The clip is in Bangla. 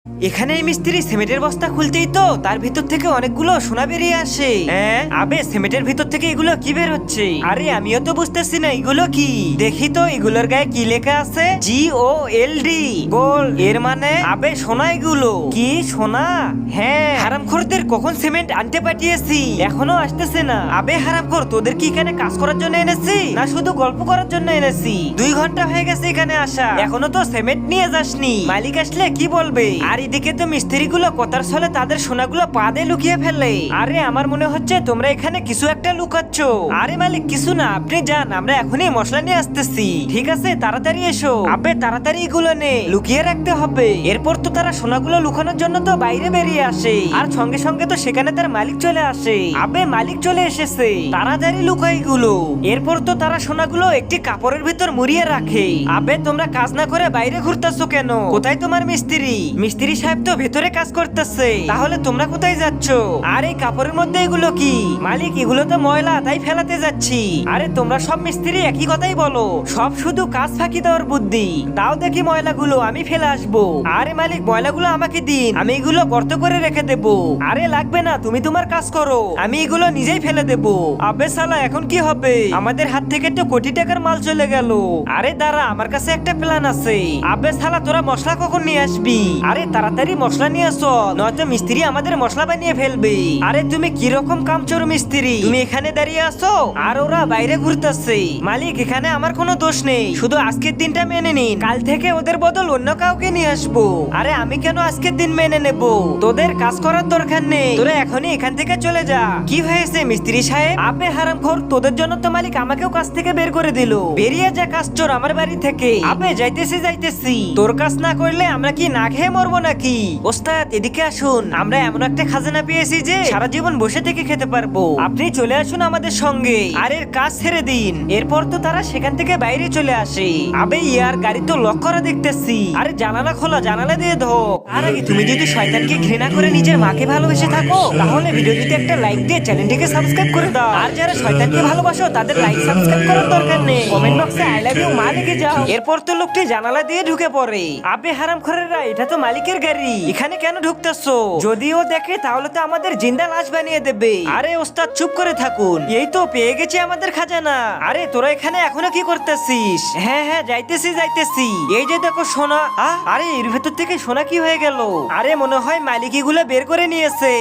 এখানে এই মিস্ত্রি সিমেন্টের বস্তা খুলতেই তো তার ভিতর থেকে অনেকগুলো সোনা বেরিয়ে আসে। হ্যাঁ আবে সিমেন্টের ভিতর থেকে এগুলো কি বের হচ্ছে? আরে আমিও তো বুঝতেছি না এগুলো কি। দেখি তো এগুলোর গায়ে কি লেখা আছে, GOLD গোল্ড। এর মানে আবে সোনা এগুলো। কি সোনা? হ্যাঁ হারামখোরদের কখন সিমেন্ট আনতে পাঠিয়েছি এখনো আসতেছে না। আবে হারামখোর তোদের কি এখানে কাজ করার জন্য এনেছি না শুধু গল্প করার জন্য এনেছি? 2 ঘন্টা হয়ে গেছে এখানে আসা, এখনো তো সিমেন্ট নিয়ে যাসনি। মালিক আসলে কি বলবে? আর এদিকে তো মিস্ত্রিগুলো কথার ছলে তাদের সোনাগুলো পা দিয়ে লুকিয়ে ফেলে। আরে আমার মনে হচ্ছে তোমরা এখানে কিছু একটা লুকাচ্ছ। আরে মালিক কিছু না, আপনি যান, আমরা এখনই মশলা নিয়ে আসতেছি। ঠিক আছে তাড়াতাড়ি এসো। আবে তাড়াতাড়ি এগুলো নে, লুকিয়ে রাখতে হবে। এরপর তো তারা সোনাগুলো লুকানোর জন্য তো বাইরে বেরিয়ে আসে, আর সঙ্গে সঙ্গে তো সেখানে তার মালিক চলে আসে। আবে মালিক চলে এসেছে, তাড়াতাড়ি লুকাই গুলো। এরপর তো তারা সোনাগুলো একটি কাপড়ের ভিতর মুড়িয়ে রাখে। আবে তোমরা কাজ না করে বাইরে ঘুরতেছো কেন? কোথায় তোমার মিস্ত্রি? মিস্ত্রি সাহেব তো ভেতরে কাজ করতেছে, তাহলে তোমরা কোথায় যাচ্ছ? আর এই কাপড়ের মধ্যে এগুলো কি? মালিক এগুলো তো ময়লা, তাই ফেলাতে যাচ্ছি। আরে তোমরা সব মিস্ত্রি একই কথাই বলো, সব শুধু কাজ ফাঁকি দেওয়ার বুদ্ধি। দাও দেখি ময়লাগুলো, আমি ফেলে আসবো। আরে মালিক ময়লাগুলো আমাকে দিন, আমি এগুলো গর্ত করে রেখে দেবো। আরে লাগবে না, তুমি তোমার কাজ করো, আমি এগুলো নিজেই ফেলে দেবো। আবে শালা এখন কি হবে? আমাদের হাত থেকে তো কোটি টাকার মাল চলে গেল। আরে দাঁড়া, আমার কাছে একটা প্ল্যান আছে। আবে শালা তোরা মশলা কখন নিয়ে আসবি? আরে তাড়াতাড়ি মশলা নিয়ে আসো, নয়তো মিস্ত্রি আমাদের মশলা বানিয়ে ফেলবে। আরে তুমি কিরকম কামচোর মিস্ত্রি, তুমি এখানে দাঁড়িয়ে আসো আর ওরা বাইরে ঘুরতেছে। মালিক এখানে আমার কোনো দোষ নেই, শুধু আজকের দিনটা মেনে নিন, কাল থেকে ওদের বদল অন্য কাউকে নিয়ে আসবো। আরে আমি কেন আজকের দিন মেনে নেব? তোদের কাজ করার দরকার নেই, তোরা এখনই এখান থেকে চলে যা। কি হয়েছে মিস্ত্রি সাহেব? আপনি হারামখোর, তোদের জন্য তো মালিক আমাকেও কাজ থেকে বের করে দিল। বেরিয়ে যা কাজচোর আমার বাড়ি থেকে। আপনি যাইতেছি, তোর কাজ না করলে আমরা কি না খেয়ে মরবো নাকি? ওস্তাদ এদিকে আসুন, আমরা এমন একটা খাজানা পেয়েছি যে সারা জীবন বসে থেকে খেতে পারবো। আপনি চলে আসুন আমাদের সঙ্গে, আর এর কাজ ছেড়ে দিন। এরপর তো তারা সেখান থেকে বাইরে চলে আসে। আবে ইয়ার গাড়ি তো লক করা দেখতেছি। আরে জানালা খোলা, জানালা দিয়ে ঢোক। আর আগে তুমি যদি শয়তানকে ঘৃণা করে নিজের মাকে ভালোবেসে থাকো, তাহলে ভিডিওটিতে একটা লাইক দিয়ে চ্যানেলটিকে সাবস্ক্রাইব করে দাও। আর যারা শয়তানকে ভালোবাসো তাদের লাইক সাবস্ক্রাইব করার দরকার নেই, কমেন্ট বক্সে আই লাভ ইউ মা লিখে যাও। এরপর তো লোকটি জানালা দিয়ে ঢুকে পড়ে। আবে হারামখোরেরা, এটা তো মালিকের গাড়ি, এখানে কেন ঢুকতেছো? যদিও দেখে তাহলে তো আমাদের জিন্দা লাশ বানিয়ে দেবে। আরে ওস্তাদ চুপ করে থাকুন, এই তো পেয়ে গেছি আমাদের খাজানা। আরে তোরা এখানে এখনো কি করতেছিস? হ্যাঁ যাইতেছি। এই যে দেখো সোনা। আরে এর ভেতর থেকে সোনা কি হয়ে গেল? আরে মনে হয় মালিক এগুলো বের করে নিয়েছে।